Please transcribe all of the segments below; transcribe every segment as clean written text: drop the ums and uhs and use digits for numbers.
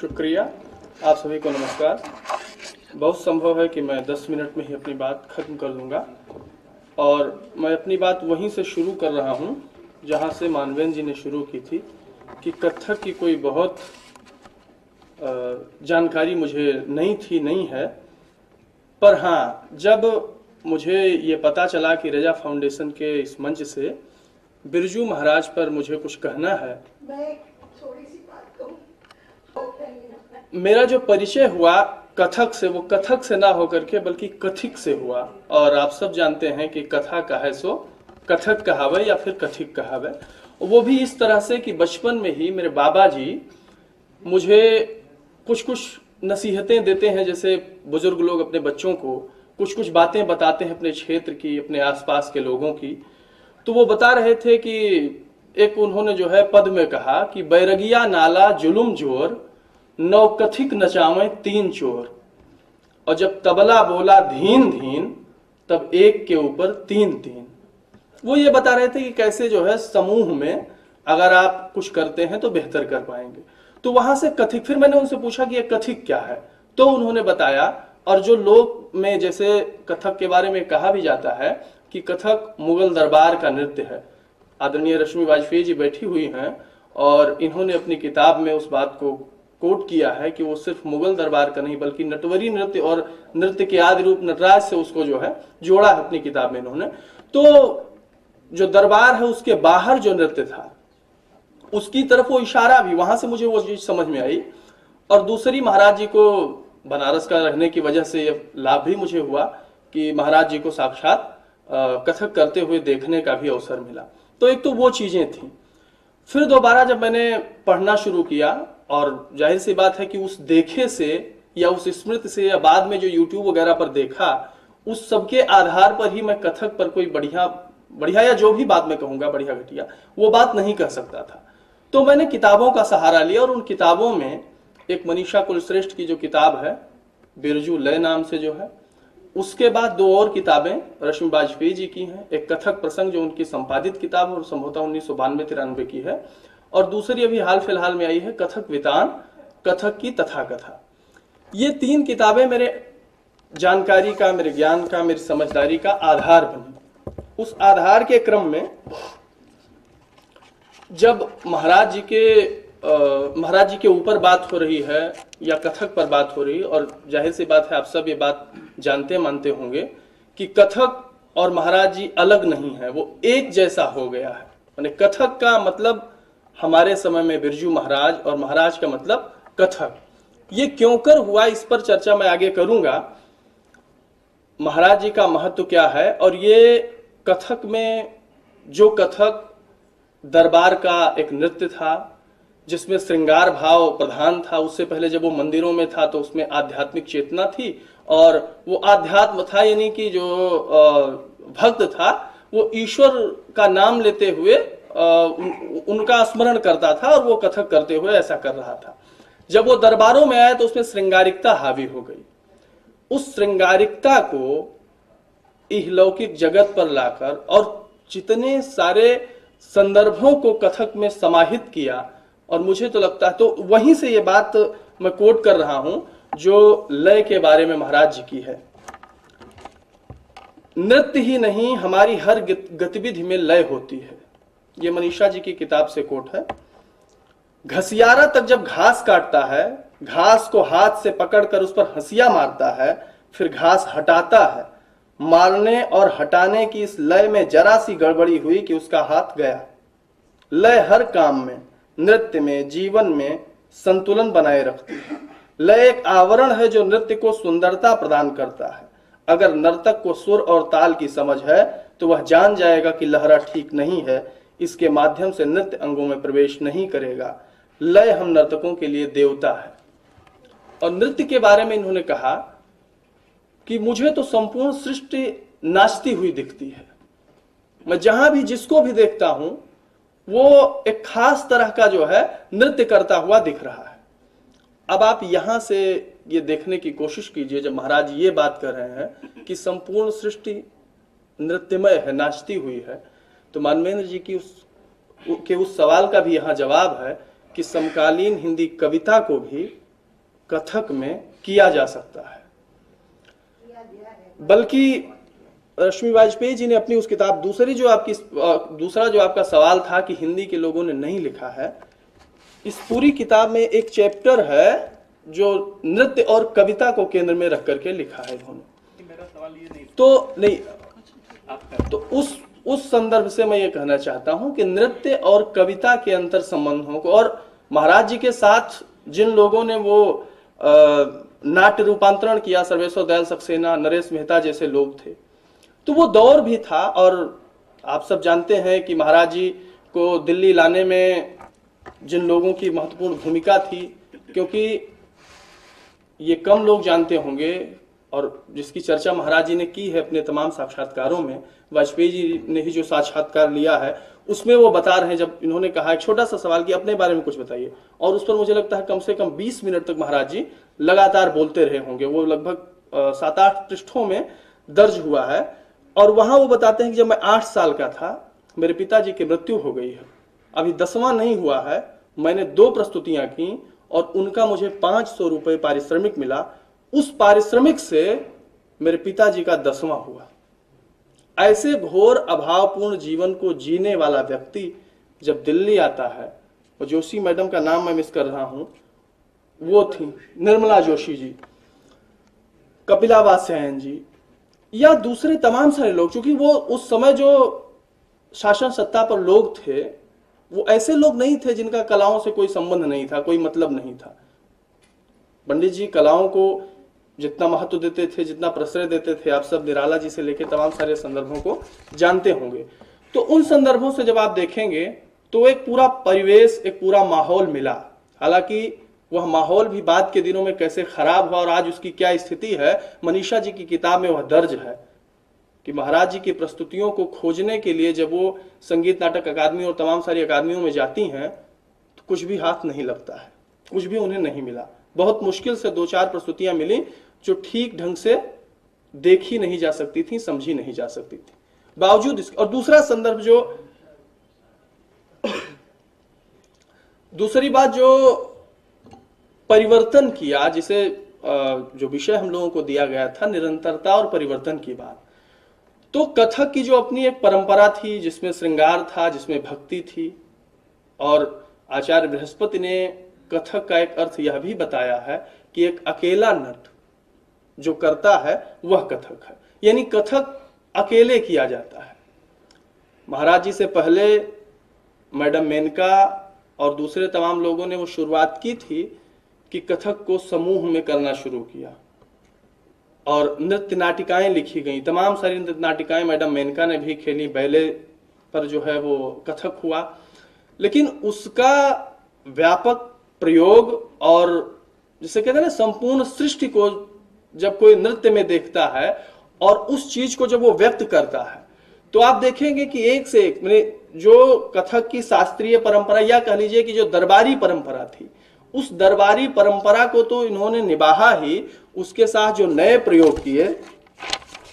शुक्रिया। आप सभी को नमस्कार। बहुत संभव है कि मैं 10 मिनट में ही अपनी बात खत्म कर दूंगा और मैं अपनी बात वहीं से शुरू कर रहा हूं जहां से मानवेंद्र जी ने शुरू की थी कि कथक की कोई बहुत जानकारी मुझे नहीं है। पर हाँ, जब मुझे ये पता चला कि रजा फाउंडेशन के इस मंच से बिरजू महाराज पर मुझे कुछ कहना है, मैं थोड़ी सी बात कहूं। मेरा जो परिचय हुआ कथक से, वो कथक से ना होकर के बल्कि कथिक से हुआ। और आप सब जानते हैं कि कथा कहे सो कथक कहावे या फिर कथिक कहावे। वो भी इस तरह से कि बचपन में ही मेरे बाबा जी मुझे कुछ कुछ नसीहतें देते हैं, जैसे बुजुर्ग लोग अपने बच्चों को कुछ कुछ बातें बताते हैं अपने क्षेत्र की, अपने आसपास के लोगों की। तो वो बता रहे थे कि एक उन्होंने जो है पद में कहा कि बैरगिया नाला जुलुम जोर, नौ कथिक नचावे 3 चोर, और जब तबला बोला धीन धीन तब एक के ऊपर 3 वो ये बता रहे थे कि कैसे जो है समूह में अगर आप कुछ करते हैं तो बेहतर कर पाएंगे। तो वहां से कथिक, फिर मैंने उनसे पूछा कि ये कथिक क्या है, तो उन्होंने बताया। और जो लोग में जैसे कथक के बारे में कहा भी जाता है कि कथक मुगल दरबार का नृत्य है। आदरणीय रश्मि वाजपेयी जी बैठी हुई हैं और इन्होंने अपनी किताब में उस बात को कोट किया है कि वो सिर्फ मुगल दरबार का नहीं बल्कि नटवरी नृत्य और नृत्य के आदि रूप नटराज से उसको जो है जोड़ा है अपनी किताब में इन्होंने। तो जो दरबार है उसके बाहर जो नृत्य था उसकी तरफ वो इशारा भी, वहां से मुझे वो चीज समझ में आई। और दूसरी, महाराज जी को बनारस का रहने की वजह से ये लाभ भी मुझे हुआ कि महाराज जी को साक्षात कथक करते हुए देखने का भी अवसर मिला। तो एक तो वो चीजें थी। फिर दोबारा जब मैंने पढ़ना शुरू किया, और जाहिर सी बात है कि उस देखे से या उस स्मृति से या बाद में जो यूट्यूब वगैरह पर देखा, उस सबके आधार पर ही मैं कथक पर कोई बढ़िया या जो भी बात मैं कहूंगा बढ़िया घटिया, वो बात नहीं कह सकता था। तो मैंने किताबों का सहारा लिया और उन किताबों में एक मनीषा कुलश्रेष्ठ की जो किताब है बिरजू लय नाम से जो है, उसके बाद 2 और किताबें रश्मि वाजपेयी जी की हैं। एक कथक प्रसंग जो उनकी संपादित किताब है और संभवतः 1992-93 की है, और दूसरी अभी हाल फिलहाल में आई है कथक वितान, कथक की तथाकथा। ये 3 किताबें मेरे जानकारी का, मेरे ज्ञान का, मेरी समझदारी का आधार बनी। उस आधार के क्रम में जब महाराज जी के ऊपर बात हो रही है या कथक पर बात हो रही है, और जाहिर सी बात है आप सब ये बात जानते मानते होंगे कि कथक और महाराज जी अलग नहीं है, वो एक जैसा हो गया है। यानी कथक का मतलब हमारे समय में बिरजू महाराज और महाराज का मतलब कथक। ये क्यों कर हुआ, इस पर चर्चा मैं आगे करूंगा। महाराज जी का महत्व क्या है, और ये कथक में जो कथक दरबार का एक नृत्य था जिसमें श्रृंगार भाव प्रधान था, उससे पहले जब वो मंदिरों में था तो उसमें आध्यात्मिक चेतना थी, और वो आध्यात्म था यानी कि जो भक्त था वो ईश्वर का नाम लेते हुए उनका स्मरण करता था और वो कथक करते हुए ऐसा कर रहा था। जब वो दरबारों में आया तो उसमें श्रृंगारिकता हावी हो गई। उस श्रृंगारिकता को इहलौकिक जगत पर लाकर और जितने सारे संदर्भों को कथक में समाहित किया, और मुझे तो लगता है, तो वहीं से ये बात मैं कोट कर रहा हूं जो लय के बारे में महाराज जी की है। नृत्य ही नहीं, हमारी हर गतिविधि में लय होती है। ये मनीषा जी की किताब से कोट है। घसियारा तक जब घास काटता है, घास को हाथ से पकड़कर उस पर हंसिया मारता है, फिर घास हटाता है। मारने और हटाने की इस लय में जरा सी गड़बड़ी हुई कि उसका हाथ गया। लय हर काम में, नृत्य में, जीवन में संतुलन बनाए रखती है। लय एक आवरण है जो नृत्य को सुंदरता प्रदान करता है। अगर नर्तक को सुर और ताल की समझ है तो वह जान जाएगा कि लहरा ठीक नहीं है, इसके माध्यम से नृत्य अंगों में प्रवेश नहीं करेगा। लय हम नर्तकों के लिए देवता है। और नृत्य के बारे में इन्होंने कहा कि मुझे तो संपूर्ण सृष्टि नाचती हुई दिखती है। मैं जहां भी जिसको भी देखता हूं वो एक खास तरह का जो है नृत्य करता हुआ दिख रहा है। अब आप यहां से ये देखने की कोशिश कीजिए, जब महाराज ये बात कर रहे हैं कि संपूर्ण सृष्टि नृत्यमय है, नाचती हुई है, तो मानवेंद्र जी की उस सवाल का भी यहां जवाब है कि समकालीन हिंदी कविता को भी कथक में किया जा सकता है। बल्कि रश्मि वाजपेयी जी ने अपनी उस किताब दूसरा जो आपका सवाल था कि हिंदी के लोगों ने नहीं लिखा है, इस पूरी किताब में एक चैप्टर है जो नृत्य और कविता को केंद्र में रख करके लिखा है इन्होंने। मेरा सवाल ये नहीं तो नहीं, आपका तो उस संदर्भ से मैं ये कहना चाहता हूं कि नृत्य और कविता के अंतर संबंधों को, और महाराज जी के साथ जिन लोगों ने वो नाट्य रूपांतरण किया, सर्वेश्वर दयाल सक्सेना, नरेश मेहता जैसे लोग थे, तो वो दौर भी था। और आप सब जानते हैं कि महाराज जी को दिल्ली लाने में जिन लोगों की महत्वपूर्ण भूमिका थी, क्योंकि ये कम लोग जानते होंगे और जिसकी चर्चा महाराज जी ने की है अपने तमाम साक्षात्कारों में, वाजपेयी जी ने ही जो साक्षात्कार लिया है उसमें वो बता रहे हैं, जब इन्होंने कहा एक छोटा सा सवाल कि अपने बारे में कुछ बताइए, और उस पर मुझे लगता है कम से कम 20 मिनट तक महाराज जी लगातार बोलते रहे होंगे। वो लगभग 7-8 पृष्ठों में दर्ज हुआ है। और वहां वो बताते हैं कि जब मैं 8 साल का था मेरे पिताजी की मृत्यु हो गई है, अभी 10वां नहीं हुआ है, मैंने 2 प्रस्तुतियां की और उनका मुझे 500 रुपये पारिश्रमिक मिला। उस पारिश्रमिक से मेरे पिताजी का 10वां हुआ। ऐसे घोर अभावपूर्ण जीवन को जीने वाला व्यक्ति जब दिल्ली आता है, और जोशी मैडम का नाम मैं मिस कर रहा हूं, वो थी निर्मला जोशी जी, कपिला वात्स्यायन जी, या दूसरे तमाम सारे लोग, क्योंकि वो उस समय जो शासन सत्ता पर लोग थे वो ऐसे लोग नहीं थे जिनका कलाओं से कोई संबंध नहीं था, कोई मतलब नहीं था। पंडित जी कलाओं को जितना महत्व देते थे, जितना प्रश्रय देते थे, आप सब निराला जी से लेकर तमाम सारे संदर्भों को जानते होंगे। तो उन संदर्भों से जब आप देखेंगे तो एक पूरा परिवेश, एक पूरा माहौल मिला। हालांकि वह माहौल भी बाद के दिनों में कैसे खराब हुआ और आज उसकी क्या स्थिति है, मनीषा जी की किताब में वह दर्ज है कि महाराज जी की प्रस्तुतियों को खोजने के लिए जब वो संगीत नाटक अकादमी और तमाम सारी अकादमियों में जाती हैं तो कुछ भी हाथ नहीं लगता है, कुछ भी उन्हें नहीं मिला। बहुत मुश्किल से 2-4 प्रस्तुतियां मिली जो ठीक ढंग से देखी नहीं जा सकती थी, समझी नहीं जा सकती थी। बावजूद इसके, और दूसरा संदर्भ जो दूसरी बात जो परिवर्तन किया, जिसे जो विषय हम लोगों को दिया गया था निरंतरता और परिवर्तन की बात, तो कथक की जो अपनी एक परंपरा थी जिसमें श्रृंगार था, जिसमें भक्ति थी, और आचार्य बृहस्पति ने कथक का एक अर्थ यह भी बताया है कि एक अकेला नट जो करता है वह कथक है, यानी कथक अकेले किया जाता है। महाराज जी से पहले मैडम मेनका और दूसरे तमाम लोगों ने वो शुरुआत की थी कि कथक को समूह में करना शुरू किया और नृत्य नाटिकाएं लिखी गई। तमाम सारी नृत्य नाटिकाएं मैडम मेनका ने भी खेली, बैले पर जो है वो कथक हुआ। लेकिन उसका व्यापक प्रयोग और जिसे कहते हैं ना संपूर्ण सृष्टि को जब कोई नृत्य में देखता है और उस चीज को जब वो व्यक्त करता है तो आप देखेंगे कि एक से एक, मैंने जो कथक की शास्त्रीय परंपरा या कह लीजिए कि जो दरबारी परंपरा थी, उस दरबारी परंपरा को तो इन्होंने निभाया ही, उसके साथ जो नए प्रयोग किए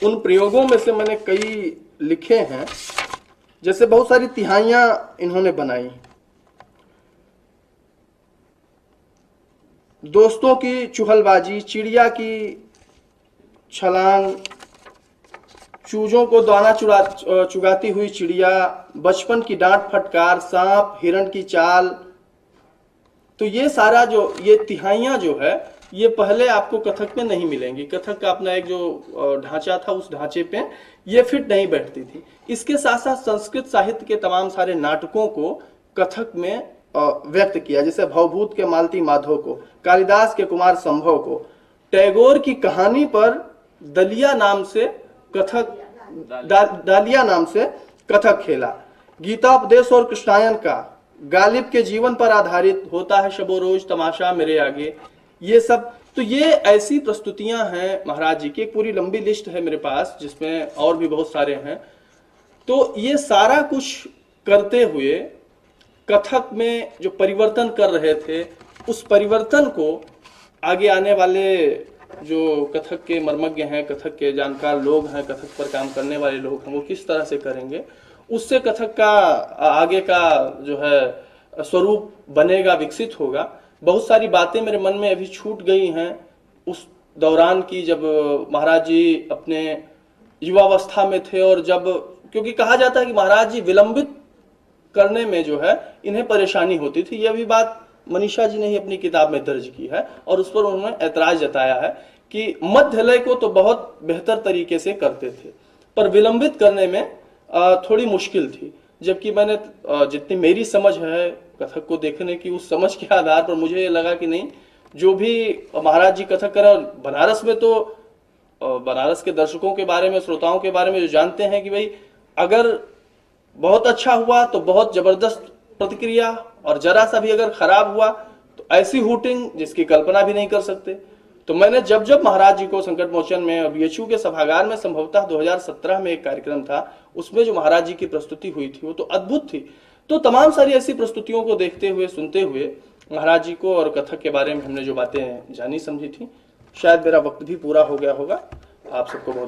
उन प्रयोगों में से मैंने कई लिखे हैं। जैसे बहुत सारी तिहाइयां इन्होंने बनाई, दोस्तों की चुहलबाजी, चिड़िया की छलांग, चूजों को दाना चुगाती हुई चिड़िया, बचपन की डांट फटकार, सांप, हिरण की चाल। तो ये सारा जो ये तिहाइयां जो है ये पहले आपको कथक में नहीं मिलेंगी। कथक का अपना एक जो ढांचा था उस ढांचे पे ये फिट नहीं बैठती थी। इसके साथ साथ संस्कृत साहित्य के तमाम सारे नाटकों को कथक में व्यक्त किया, जैसे भवभूत के मालती माधव को, कालिदास के कुमार संभव को, टैगोर की कहानी पर दलिया नाम से कथक डालिया नाम से कथक खेला। गीतापदेश और कृष्णायन का गालिब के जीवन पर आधारित होता है शबो रोज तमाशा मेरे आगे, ये सब। तो ये ऐसी प्रस्तुतियां हैं महाराज जी की, एक पूरी लंबी लिस्ट है मेरे पास जिसमें और भी बहुत सारे हैं। तो ये सारा कुछ करते हुए कथक में जो परिवर्तन कर रहे थे उस परिवर्तन को आगे आने वाले जो कथक के मर्मज्ञ हैं, कथक के जानकार लोग हैं, कथक पर काम करने वाले लोग हैं, वो किस तरह से करेंगे, उससे कथक का आगे का जो है स्वरूप बनेगा, विकसित होगा। बहुत सारी बातें मेरे मन में अभी छूट गई हैं उस दौरान की, जब महाराज जी अपने युवावस्था में थे, और जब, क्योंकि कहा जाता है कि महाराज जी विलंबित करने में जो है इन्हें परेशानी होती थी। यह भी बात मनीषा जी ने ही अपनी किताब में दर्ज की है, और उस पर उन्होंने ऐतराज जताया है कि मध्य लय को तो बहुत बेहतर तरीके से करते थे, पर विलंबित करने में थोड़ी मुश्किल थी। जबकि मैंने जितनी मेरी समझ है कथक को देखने की, उस समझ के आधार पर मुझे ये लगा कि नहीं, जो भी महाराज जी कथक कर, बनारस में तो बनारस के दर्शकों के बारे में, श्रोताओं के बारे में जो जानते हैं कि भाई अगर बहुत अच्छा हुआ तो बहुत जबरदस्त प्रतिक्रिया, और जरा सा भी अगर खराब हुआ तो ऐसी हूटिंग जिसकी कल्पना भी नहीं कर सकते। तो मैंने जब जब महाराज जी को संकट मोचन में बीएचयू के सभागार में, संभवतः 2017 में एक कार्यक्रम था, उसमें जो महाराज जी की प्रस्तुति हुई थी वो तो अद्भुत थी। तो तमाम सारी ऐसी प्रस्तुतियों को देखते हुए, सुनते हुए महाराज जी को और कथक के बारे में हमने जो बातें जानी समझी थी, शायद मेरा वक्त भी पूरा हो गया होगा। आप सबको बहुत